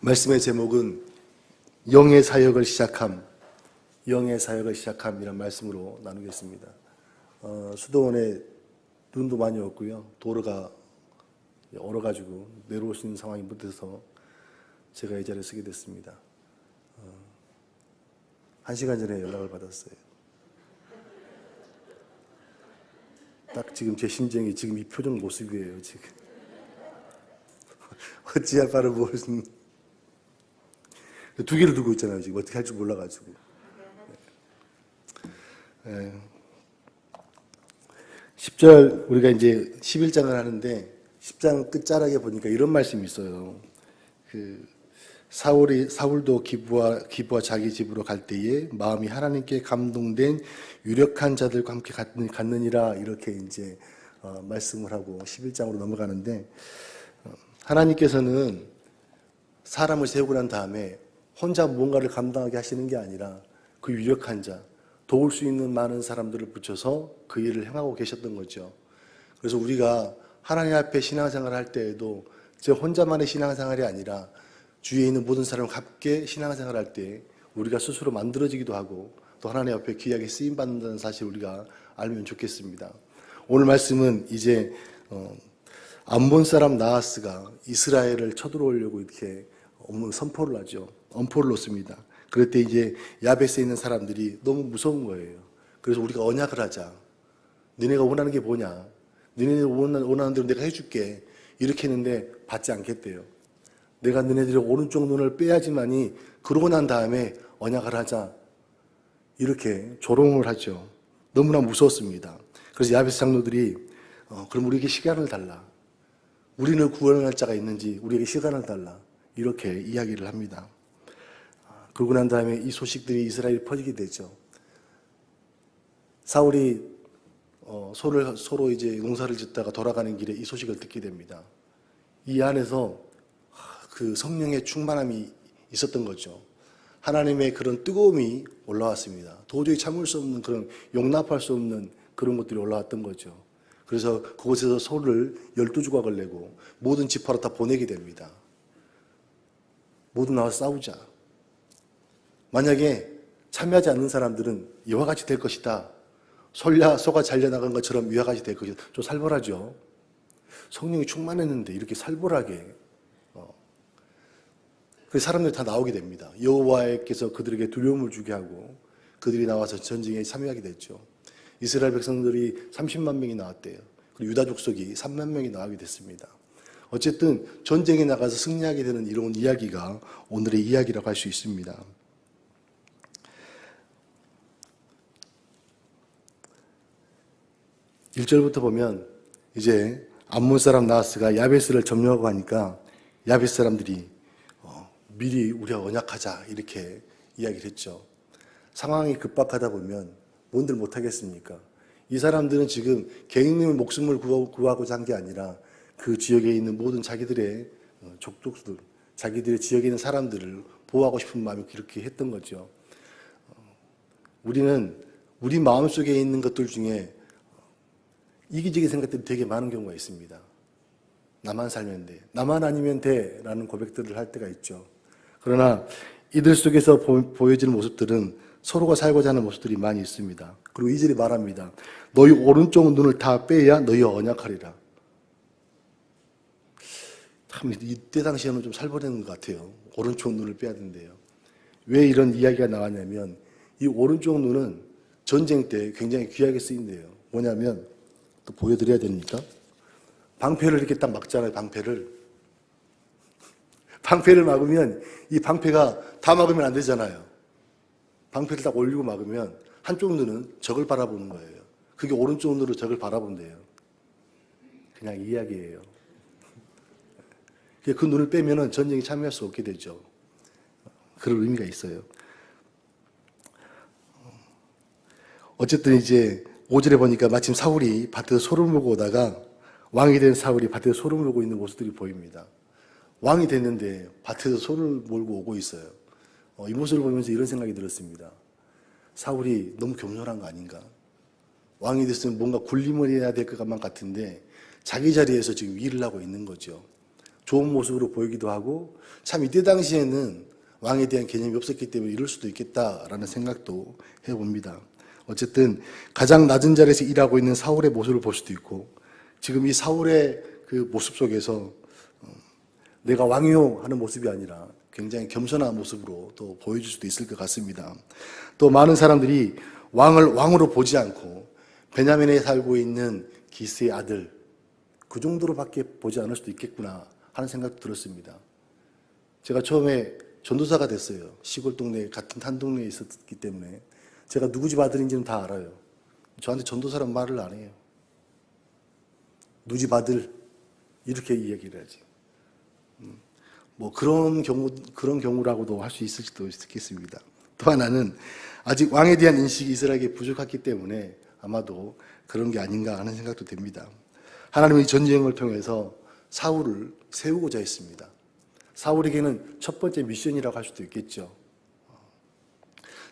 말씀의 제목은 영의 사역을 시작함이란 말씀으로 나누겠습니다. 수도원에 눈도 많이 왔고요. 도로가 얼어가지고 내려올 수 있는 상황이 못돼서 제가 이 자리에 쓰게 됐습니다. 1시간 전에 연락을 받았어요. 딱 지금 제 심정이 지금 이 표정 모습이에요, 지금. 어찌할 바를 모르는. 2개를 두고 있잖아요, 지금. 어떻게 할 줄 몰라가지고. 10절, 우리가 이제 11장을 하는데, 10장 끝자락에 보니까 이런 말씀이 있어요. 사울도 기부와 자기 집으로 갈 때에 마음이 하나님께 감동된 유력한 자들과 함께 갔느니라, 이렇게 이제 말씀을 하고 11장으로 넘어가는데, 하나님께서는 사람을 세우고 난 다음에 혼자 무언가를 감당하게 하시는 게 아니라 그 유력한 자, 도울 수 있는 많은 사람들을 붙여서 그 일을 행하고 계셨던 거죠. 그래서 우리가 하나님 앞에 신앙생활을 할 때에도 저 혼자만의 신앙생활이 아니라 주위에 있는 모든 사람과 함께 신앙생활을 할 때 우리가 스스로 만들어지기도 하고 또 하나님 앞에 귀하게 쓰임받는다는 사실을 우리가 알면 좋겠습니다. 오늘 말씀은 이제 암몬 사람 나하스가 이스라엘을 쳐들어오려고 이렇게 선포를 하죠. 엄포를 놓습니다. 그럴 때 이제 야베스에 있는 사람들이 너무 무서운 거예요. 그래서 우리가 언약을 하자. 너네가 원하는 게 뭐냐? 너네가 원하는 대로 내가 해줄게. 이렇게 했는데 받지 않겠대요. 내가 너네들의 오른쪽 눈을 빼야지만이 그러고 난 다음에 언약을 하자. 이렇게 조롱을 하죠. 너무나 무서웠습니다. 그래서 야베스 장로들이 그럼 우리에게 시간을 달라. 우리를 구원할 자가 있는지 우리에게 시간을 달라. 이렇게 이야기를 합니다. 그러고 난 다음에 이 소식들이 이스라엘에 퍼지게 되죠. 사울이 서로 이제 농사를 짓다가 돌아가는 길에 이 소식을 듣게 됩니다. 이 안에서 그 성령의 충만함이 있었던 거죠. 하나님의 그런 뜨거움이 올라왔습니다. 도저히 참을 수 없는 그런 용납할 수 없는 그런 것들이 올라왔던 거죠. 그래서 그곳에서 소를 12조각을 내고 모든 지파로 다 보내게 됩니다. 모두 나와서 싸우자. 만약에 참여하지 않는 사람들은 이와 같이 될 것이다. 소가 잘려나간 것처럼 이와 같이 될 것이다. 좀 살벌하죠. 성령이 충만했는데 이렇게 살벌하게. 그래서 사람들이 다 나오게 됩니다. 여호와께서 그들에게 두려움을 주게 하고 그들이 나와서 전쟁에 참여하게 됐죠. 이스라엘 백성들이 30만 명이 나왔대요. 그리고 유다 족속이 3만 명이 나오게 됐습니다. 어쨌든 전쟁에 나가서 승리하게 되는 이런 이야기가 오늘의 이야기라고 할 수 있습니다. 1절부터 보면 이제 암몬 사람 나하스가 야베스를 점령하고 하니까 야베스 사람들이 미리 우리가 언약하자 이렇게 이야기를 했죠. 상황이 급박하다 보면 뭔들 못하겠습니까? 이 사람들은 지금 개인의 목숨을 구하고자 한 게 아니라 그 지역에 있는 모든 자기들의 족족들, 자기들의 지역에 있는 사람들을 보호하고 싶은 마음이 그렇게 했던 거죠. 우리는 우리 마음속에 있는 것들 중에 이기적인 생각들이 되게 많은 경우가 있습니다. 나만 살면 돼. 나만 아니면 돼. 라는 고백들을 할 때가 있죠. 그러나 이들 속에서 보여지는 모습들은 서로가 살고자 하는 모습들이 많이 있습니다. 그리고 2절이 말합니다. 너희 오른쪽 눈을 다 빼야 너희 언약하리라. 참 이때 당시에는 좀 살벌한 것 같아요. 오른쪽 눈을 빼야 된대요. 왜 이런 이야기가 나왔냐면 이 오른쪽 눈은 전쟁 때 굉장히 귀하게 쓰인대요. 뭐냐면 또 보여드려야 됩니까? 방패를 이렇게 딱 막잖아요. 방패를 막으면 이 방패가 다 막으면 안 되잖아요. 방패를 딱 올리고 막으면 한쪽 눈은 적을 바라보는 거예요. 그게 오른쪽 눈으로 적을 바라본대요. 그냥 이야기예요. 그 눈을 빼면은 전쟁에 참여할 수 없게 되죠. 그런 의미가 있어요. 어쨌든 이제 5절에 보니까 마침 사울이 밭에서 소를 몰고 오다가 왕이 된 사울이 밭에서 소를 몰고 있는 모습들이 보입니다. 왕이 됐는데 밭에서 소를 몰고 오고 있어요. 이 모습을 보면서 이런 생각이 들었습니다. 사울이 너무 겸손한 거 아닌가? 왕이 됐으면 뭔가 군림을 해야 될 것만 같은데 자기 자리에서 지금 일을 하고 있는 거죠. 좋은 모습으로 보이기도 하고 참 이때 당시에는 왕에 대한 개념이 없었기 때문에 이럴 수도 있겠다라는 생각도 해봅니다. 어쨌든 가장 낮은 자리에서 일하고 있는 사울의 모습을 볼 수도 있고 지금 이 사울의 그 모습 속에서 내가 왕이요 하는 모습이 아니라 굉장히 겸손한 모습으로 또 보여줄 수도 있을 것 같습니다. 또 많은 사람들이 왕을 왕으로 보지 않고 베냐민에 살고 있는 기스의 아들 그 정도로밖에 보지 않을 수도 있겠구나 하는 생각도 들었습니다. 제가 처음에 전도사가 됐어요. 시골 동네 같은 한 동네에 있었기 때문에 제가 누구 집 아들인지는 다 알아요. 저한테 전도사란 말을 안 해요. 누구 집 아들 이렇게 이야기를 하지. 뭐 그런 경우라고도 할 수 있을지도 있겠습니다. 또 하나는 아직 왕에 대한 인식이 이스라엘에게 부족했기 때문에 아마도 그런 게 아닌가 하는 생각도 듭니다. 하나님은 이 전쟁을 통해서 사울을 세우고자 했습니다. 사울에게는 첫 번째 미션이라고 할 수도 있겠죠.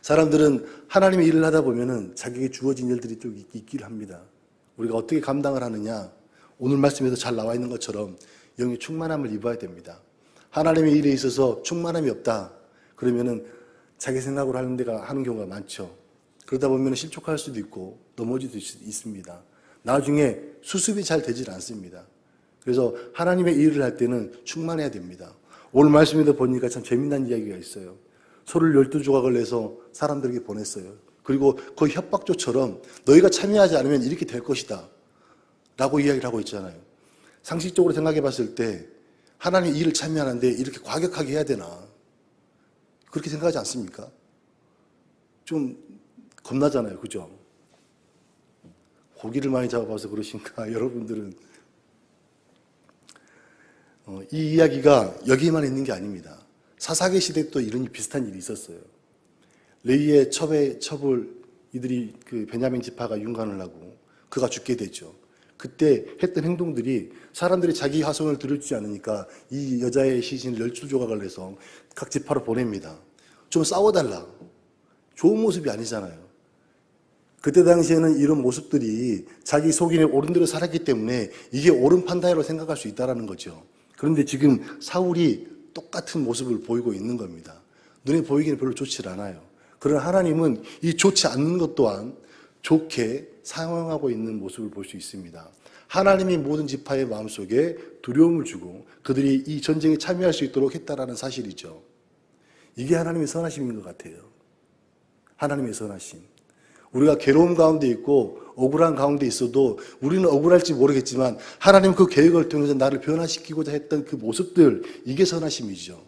사람들은 하나님의 일을 하다 보면은 자기에게 주어진 일들이 또 있기를 합니다. 우리가 어떻게 감당을 하느냐? 오늘 말씀에서 잘 나와 있는 것처럼 영의 충만함을 입어야 됩니다. 하나님의 일에 있어서 충만함이 없다. 그러면은 자기 생각으로 하는 경우가 많죠. 그러다 보면 실족할 수도 있고 넘어질 수도 있습니다. 나중에 수습이 잘 되질 않습니다. 그래서 하나님의 일을 할 때는 충만해야 됩니다. 오늘 말씀에도 보니까 참 재미난 이야기가 있어요. 소를 12조각을 내서 사람들에게 보냈어요. 그리고 그 협박조처럼 너희가 참여하지 않으면 이렇게 될 것이다 라고 이야기를 하고 있잖아요. 상식적으로 생각해 봤을 때 하나님 일을 참여하는데 이렇게 과격하게 해야 되나? 그렇게 생각하지 않습니까? 좀 겁나잖아요. 그죠? 고기를 많이 잡아봐서 그러신가? 여러분들은 이 이야기가 여기만 있는 게 아닙니다. 사사기 시대 또 이런 비슷한 일이 있었어요. 레위의 첩을 이들이 그 베냐민 지파가 윤관을 하고 그가 죽게 되죠. 그때 했던 행동들이 사람들이 자기 화손을 들여주지 않으니까 이 여자의 시신을 12조각을 내서 각 지파로 보냅니다. 좀 싸워달라. 좋은 모습이 아니잖아요. 그때 당시에는 이런 모습들이 자기 속인에 옳은 대로 살았기 때문에 이게 옳은 판단이라고 생각할 수 있다는 거죠. 그런데 지금 사울이 똑같은 모습을 보이고 있는 겁니다. 눈에 보이기는 별로 좋지 않아요. 그러나 하나님은 이 좋지 않는 것 또한 좋게 사용하고 있는 모습을 볼 수 있습니다. 하나님이 모든 지파의 마음속에 두려움을 주고 그들이 이 전쟁에 참여할 수 있도록 했다라는 사실이죠. 이게 하나님의 선하심인 것 같아요. 하나님의 선하심. 우리가 괴로움 가운데 있고 억울한 가운데 있어도 우리는 억울할지 모르겠지만 하나님 그 계획을 통해서 나를 변화시키고자 했던 그 모습들, 이게 선하심이죠.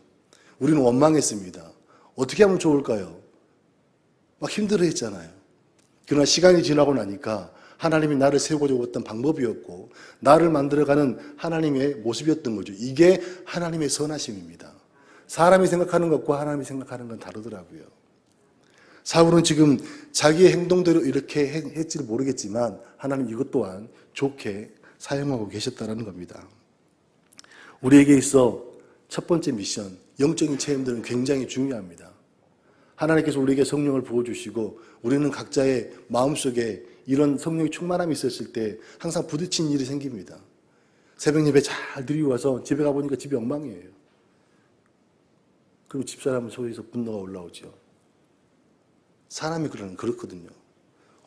우리는 원망했습니다. 어떻게 하면 좋을까요? 막 힘들어했잖아요. 그러나 시간이 지나고 나니까 하나님이 나를 세우고자 했던 방법이었고 나를 만들어가는 하나님의 모습이었던 거죠. 이게 하나님의 선하심입니다. 사람이 생각하는 것과 하나님이 생각하는 건 다르더라고요. 사울은 지금 자기의 행동대로 이렇게 했지를 모르겠지만 하나님 이것 또한 좋게 사용하고 계셨다는 겁니다. 우리에게 있어 첫 번째 미션, 영적인 체험들은 굉장히 중요합니다. 하나님께서 우리에게 성령을 부어주시고 우리는 각자의 마음속에 이런 성령의 충만함이 있었을 때 항상 부딪힌 일이 생깁니다. 새벽 예배 잘 드리고 와서 집에 가보니까 집이 엉망이에요. 그리고 집사람 속에서 분노가 올라오죠. 사람이 그렇거든요.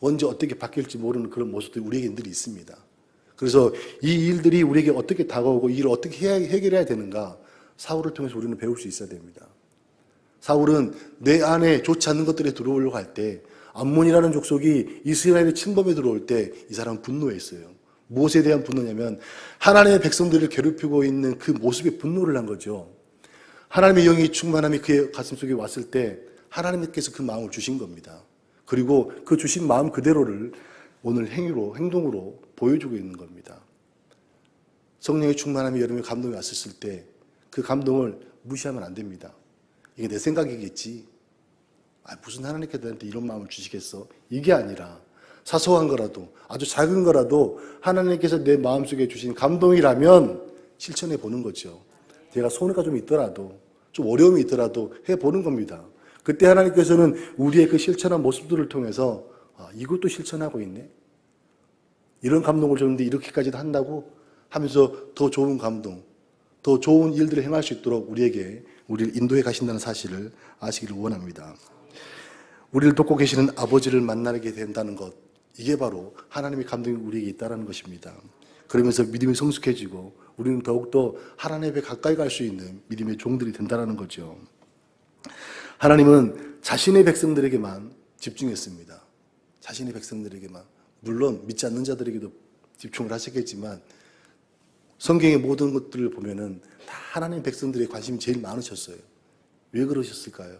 언제 어떻게 바뀔지 모르는 그런 모습들이 우리에게 늘 있습니다. 그래서 이 일들이 우리에게 어떻게 다가오고 이 일을 어떻게 해결해야 되는가 사울을 통해서 우리는 배울 수 있어야 됩니다. 사울은 내 안에 좋지 않는 것들에 들어오려고 할 때 암몬이라는 족속이 이스라엘의 침범에 들어올 때 이 사람은 분노했어요. 무엇에 대한 분노냐면 하나님의 백성들을 괴롭히고 있는 그 모습에 분노를 한 거죠. 하나님의 영이 충만함이 그의 가슴속에 왔을 때 하나님께서 그 마음을 주신 겁니다. 그리고 그 주신 마음 그대로를 오늘 행동으로 보여주고 있는 겁니다. 성령의 충만함이 여러분의 감동이 왔을 때 그 감동을 무시하면 안 됩니다. 이게 내 생각이겠지. 무슨 하나님께서 나한테 이런 마음을 주시겠어? 이게 아니라 사소한 거라도 아주 작은 거라도 하나님께서 내 마음속에 주신 감동이라면 실천해 보는 거죠. 제가 손해가 좀 있더라도 좀 어려움이 있더라도 해보는 겁니다. 그때 하나님께서는 우리의 그 실천한 모습들을 통해서 이것도 실천하고 있네. 이런 감동을 줬는데 이렇게까지도 한다고 하면서 더 좋은 감동, 더 좋은 일들을 행할 수 있도록 우리를 인도해 가신다는 사실을 아시기를 원합니다. 우리를 돕고 계시는 아버지를 만나게 된다는 것, 이게 바로 하나님의 감동이 우리에게 있다는 것입니다. 그러면서 믿음이 성숙해지고 우리는 더욱더 하나님 앞에 가까이 갈 수 있는 믿음의 종들이 된다는 거죠. 하나님은 자신의 백성들에게만 집중했습니다. 자신의 백성들에게만. 물론 믿지 않는 자들에게도 집중을 하셨겠지만 성경의 모든 것들을 보면은 다 하나님 백성들의 관심이 제일 많으셨어요. 왜 그러셨을까요?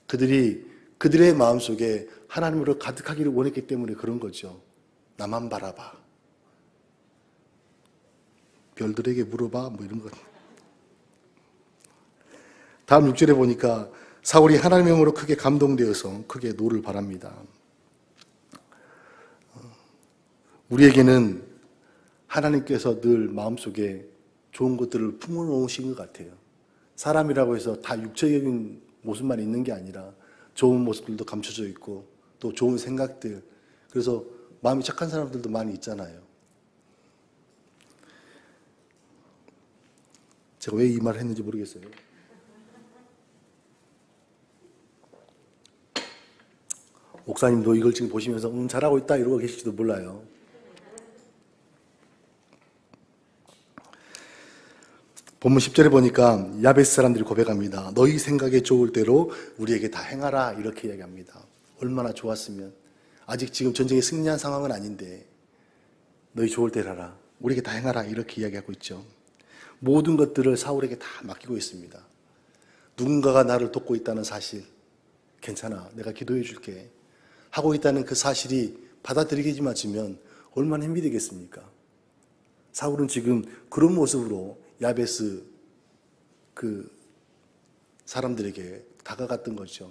그들의 마음속에 하나님으로 가득하기를 원했기 때문에 그런 거죠. 나만 바라봐. 별들에게 물어봐. 뭐 이런 것. 다음 6절에 보니까 사울이 하나님의 영으로 크게 감동되어서 크게 노를 바랍니다. 우리에게는 하나님께서 늘 마음속에 좋은 것들을 품어놓으신 것 같아요. 사람이라고 해서 다 육체적인 모습만 있는 게 아니라 좋은 모습들도 감춰져 있고 또 좋은 생각들, 그래서 마음이 착한 사람들도 많이 있잖아요. 제가 왜 이 말을 했는지 모르겠어요. 목사님도 이걸 지금 보시면서 잘하고 있다 이러고 계실지도 몰라요. 본문 10절에 보니까 야베스 사람들이 고백합니다. 너희 생각에 좋을 대로 우리에게 다 행하라, 이렇게 이야기합니다. 얼마나 좋았으면. 아직 지금 전쟁에 승리한 상황은 아닌데 너희 좋을 대로 하라, 우리에게 다 행하라, 이렇게 이야기하고 있죠. 모든 것들을 사울에게 다 맡기고 있습니다. 누군가가 나를 돕고 있다는 사실, 괜찮아, 내가 기도해 줄게 하고 있다는 그 사실이 받아들이기만 하면 얼마나 힘이 되겠습니까? 사울은 지금 그런 모습으로 야베스 그 사람들에게 다가갔던 거죠.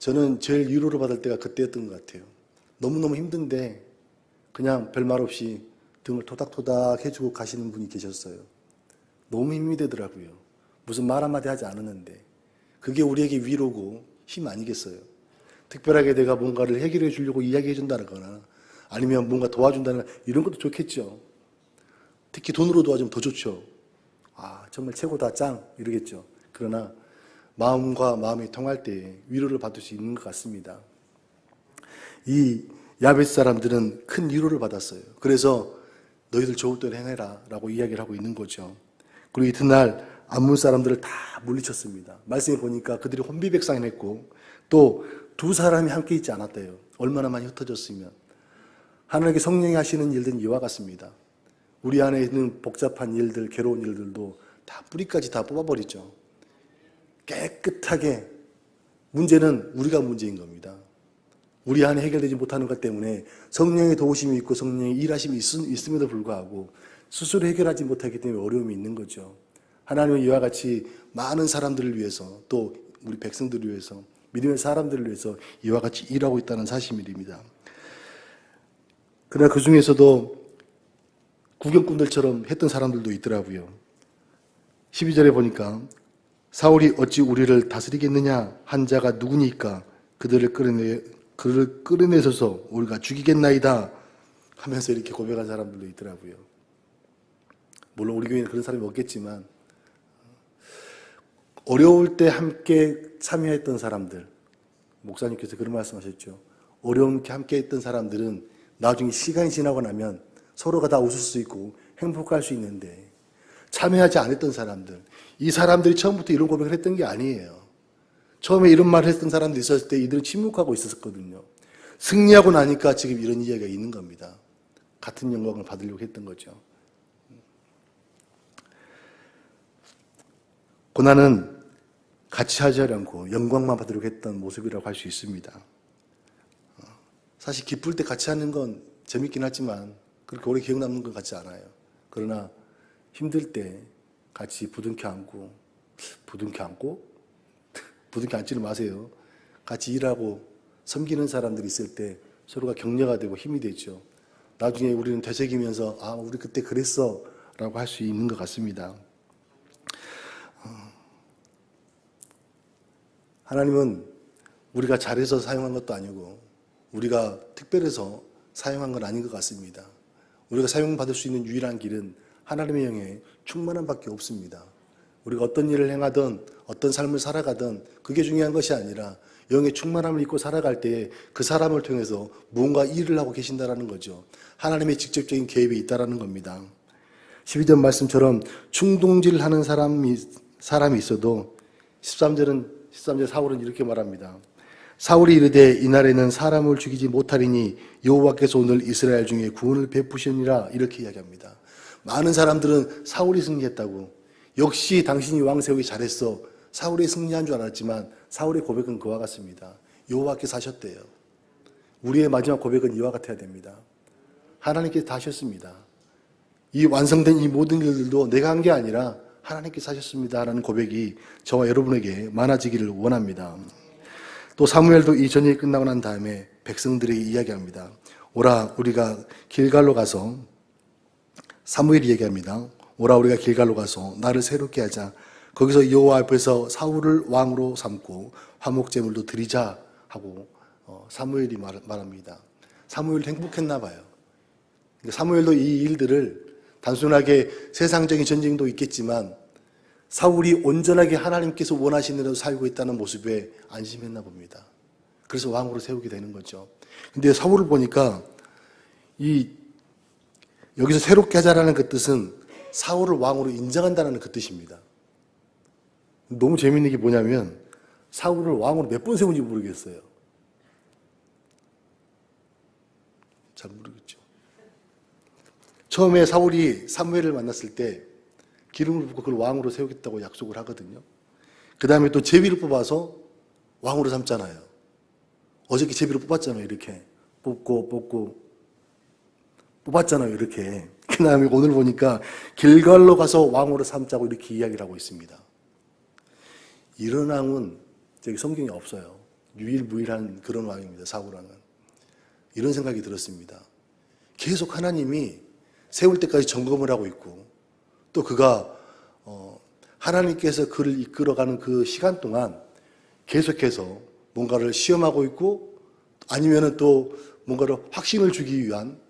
저는 제일 위로를 받을 때가 그때였던 것 같아요. 너무너무 힘든데 그냥 별말 없이 등을 토닥토닥 해주고 가시는 분이 계셨어요. 너무 힘이 되더라고요. 무슨 말 한마디 하지 않았는데 그게 우리에게 위로고 힘 아니겠어요? 특별하게 내가 뭔가를 해결해 주려고 이야기해 준다거나 아니면 뭔가 도와준다는 이런 것도 좋겠죠. 특히 돈으로 도와주면 더 좋죠. 아, 정말 최고다, 짱, 이러겠죠. 그러나 마음과 마음이 통할 때 위로를 받을 수 있는 것 같습니다. 이 야베스 사람들은 큰 위로를 받았어요. 그래서 너희들 좋을 대로 행해라 라고 이야기를 하고 있는 거죠. 그리고 이튿날 암몬 사람들을 다 물리쳤습니다. 말씀해 보니까 그들이 혼비백산을 했고 또 두 사람이 함께 있지 않았대요. 얼마나 많이 흩어졌으면. 하나님께 성령이 하시는 일들은 이와 같습니다. 우리 안에 있는 복잡한 일들, 괴로운 일들도 다 뿌리까지 다 뽑아버리죠. 깨끗하게. 문제는 우리가 문제인 겁니다. 우리 안에 해결되지 못하는 것 때문에 성령의 도우심이 있고 성령의 일하심이 있음에도 불구하고 스스로 해결하지 못하기 때문에 어려움이 있는 거죠. 하나님은 이와 같이 많은 사람들을 위해서 또 우리 백성들을 위해서 믿음의 사람들을 위해서 이와 같이 일하고 있다는 사실입니다. 그러나 그 중에서도 구경꾼들처럼 했던 사람들도 있더라고요. 12절에 보니까 사울이 어찌 우리를 다스리겠느냐 한 자가 누구니까 그들을 끌어내서서 우리가 죽이겠나이다 하면서 이렇게 고백한 사람들도 있더라고요. 물론 우리 교회는 그런 사람이 없겠지만 어려울 때 함께 참여했던 사람들, 목사님께서 그런 말씀하셨죠. 어려운 게 함께 했던 사람들은 나중에 시간이 지나고 나면 서로가 다 웃을 수 있고 행복할 수 있는데 참여하지 않았던 사람들, 이 사람들이 처음부터 이런 고백을 했던 게 아니에요. 처음에 이런 말을 했던 사람들이 있었을 때 이들은 침묵하고 있었거든요. 승리하고 나니까 지금 이런 이야기가 있는 겁니다. 같은 영광을 받으려고 했던 거죠. 고난은 같이 하지 않고 영광만 받으려고 했던 모습이라고 할 수 있습니다. 사실 기쁠 때 같이 하는 건 재밌긴 하지만 그렇게 오래 기억 남는 것 같지 않아요. 그러나 힘들 때 같이 부둥켜 안고 부둥켜 앉지는 마세요. 같이 일하고 섬기는 사람들이 있을 때 서로가 격려가 되고 힘이 되죠. 나중에 우리는 되새기면서 아, 우리 그때 그랬어 라고 할 수 있는 것 같습니다. 하나님은 우리가 잘해서 사용한 것도 아니고 우리가 특별해서 사용한 건 아닌 것 같습니다. 우리가 사용받을 수 있는 유일한 길은 하나님의 영에 충만한 밖에 없습니다. 우리가 어떤 일을 행하든 어떤 삶을 살아가든 그게 중요한 것이 아니라 영의 충만함을 입고 살아갈 때에 그 사람을 통해서 무언가 일을 하고 계신다라는 거죠. 하나님의 직접적인 개입이 있다라는 겁니다. 12절 말씀처럼 충동질 하는 사람이 있어도 13절 사울은 이렇게 말합니다. 사울이 이르되 이날에는 사람을 죽이지 못하리니 여호와께서 오늘 이스라엘 중에 구원을 베푸시니라 이렇게 이야기합니다. 많은 사람들은 사울이 승리했다고, 역시 당신이 왕 세우기 잘했어, 사울이 승리한 줄 알았지만 사울의 고백은 그와 같습니다. 여호와께서 하셨대요. 우리의 마지막 고백은 이와 같아야 됩니다. 하나님께서 다 하셨습니다. 이 완성된 이 모든 일들도 내가 한 게 아니라 하나님께서 하셨습니다 라는 고백이 저와 여러분에게 많아지기를 원합니다. 또 사무엘도 이 전쟁이 끝나고 난 다음에 백성들에게 이야기합니다. 오라 우리가 길갈로 가서, 사무엘이 얘기합니다. 오라 우리가 길갈로 가서 나를 새롭게 하자. 거기서 여호와 앞에서 사울을 왕으로 삼고 화목제물도 드리자 하고 사무엘이 말합니다. 사무엘도 행복했나 봐요. 사무엘도 이 일들을 단순하게 세상적인 전쟁도 있겠지만 사울이 온전하게 하나님께서 원하시는 대로 살고 있다는 모습에 안심했나 봅니다. 그래서 왕으로 세우게 되는 거죠. 근데 사울을 보니까 여기서 새롭게 하자라는 그 뜻은 사울을 왕으로 인정한다는 그 뜻입니다. 너무 재밌는 게 뭐냐면 사울을 왕으로 몇 번 세운지 모르겠어요. 잘 모르겠죠. 처음에 사울이 사무엘을 만났을 때 기름을 붓고 그걸 왕으로 세우겠다고 약속을 하거든요. 그 다음에 또 제비를 뽑아서 왕으로 삼잖아요. 어저께 제비를 뽑았잖아요. 이렇게 뽑고 뽑았잖아요. 이렇게. 그 다음에 오늘 보니까 길갈로 가서 왕으로 삼자고 이렇게 이야기를 하고 있습니다. 이런 왕은 저기 성경에 없어요. 유일무이한 그런 왕입니다. 사울 왕은. 이런 생각이 들었습니다. 계속 하나님이 세울 때까지 점검을 하고 있고, 또 그가 하나님께서 그를 이끌어가는 그 시간 동안 계속해서 뭔가를 시험하고 있고, 아니면은 또 뭔가를 확신을 주기 위한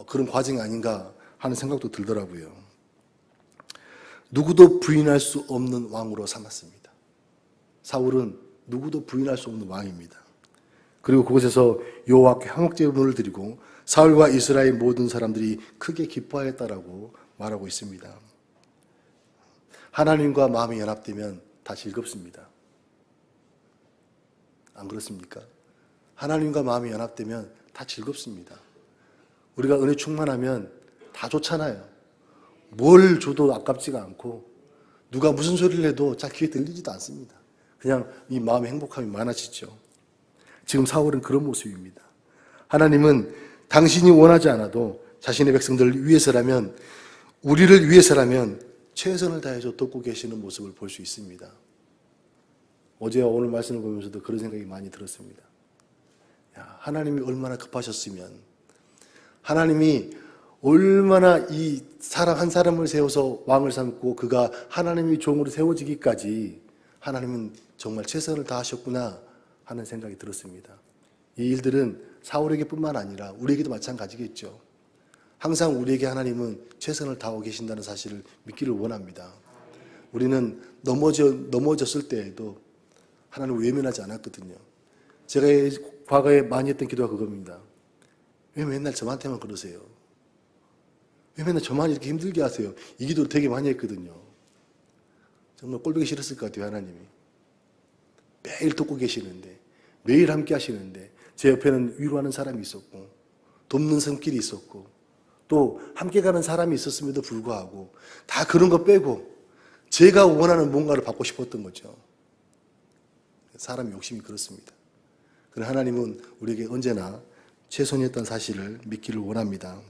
그런 과정이 아닌가 하는 생각도 들더라고요. 누구도 부인할 수 없는 왕으로 삼았습니다. 사울은 누구도 부인할 수 없는 왕입니다. 그리고 그곳에서 여호와께 화목제물을 드리고 사울과 이스라엘 모든 사람들이 크게 기뻐하였다라고 말하고 있습니다. 하나님과 마음이 연합되면 다 즐겁습니다. 안 그렇습니까? 하나님과 마음이 연합되면 다 즐겁습니다. 우리가 은혜 충만하면 다 좋잖아요. 뭘 줘도 아깝지가 않고 누가 무슨 소리를 해도 잘 귀에 들리지도 않습니다. 그냥 이 마음의 행복함이 많아지죠. 지금 사울은 그런 모습입니다. 하나님은 당신이 원하지 않아도 자신의 백성들을 위해서라면, 우리를 위해서라면 최선을 다해서 돕고 계시는 모습을 볼 수 있습니다. 어제와 오늘 말씀을 보면서도 그런 생각이 많이 들었습니다. 하나님이 얼마나 급하셨으면, 하나님이 얼마나 이 사람 한 사람을 세워서 왕을 삼고 그가 하나님의 종으로 세워지기까지 하나님은 정말 최선을 다하셨구나 하는 생각이 들었습니다. 이 일들은 사울에게 뿐만 아니라 우리에게도 마찬가지겠죠. 항상 우리에게 하나님은 최선을 다하고 계신다는 사실을 믿기를 원합니다. 우리는 넘어졌을 때에도 하나님을 외면하지 않았거든요. 제가 과거에 많이 했던 기도가 그겁니다. 왜 맨날 저한테만 그러세요? 왜 맨날 저만 이렇게 힘들게 하세요? 이 기도를 되게 많이 했거든요. 정말 꼴보기 싫었을 것 같아요. 하나님이 매일 돕고 계시는데, 매일 함께 하시는데, 제 옆에는 위로하는 사람이 있었고 돕는 손길이 있었고 또 함께 가는 사람이 있었음에도 불구하고 다 그런 거 빼고 제가 원하는 뭔가를 받고 싶었던 거죠. 사람의 욕심이 그렇습니다. 그러나 하나님은 우리에게 언제나 최선이었다는 사실을 믿기를 원합니다.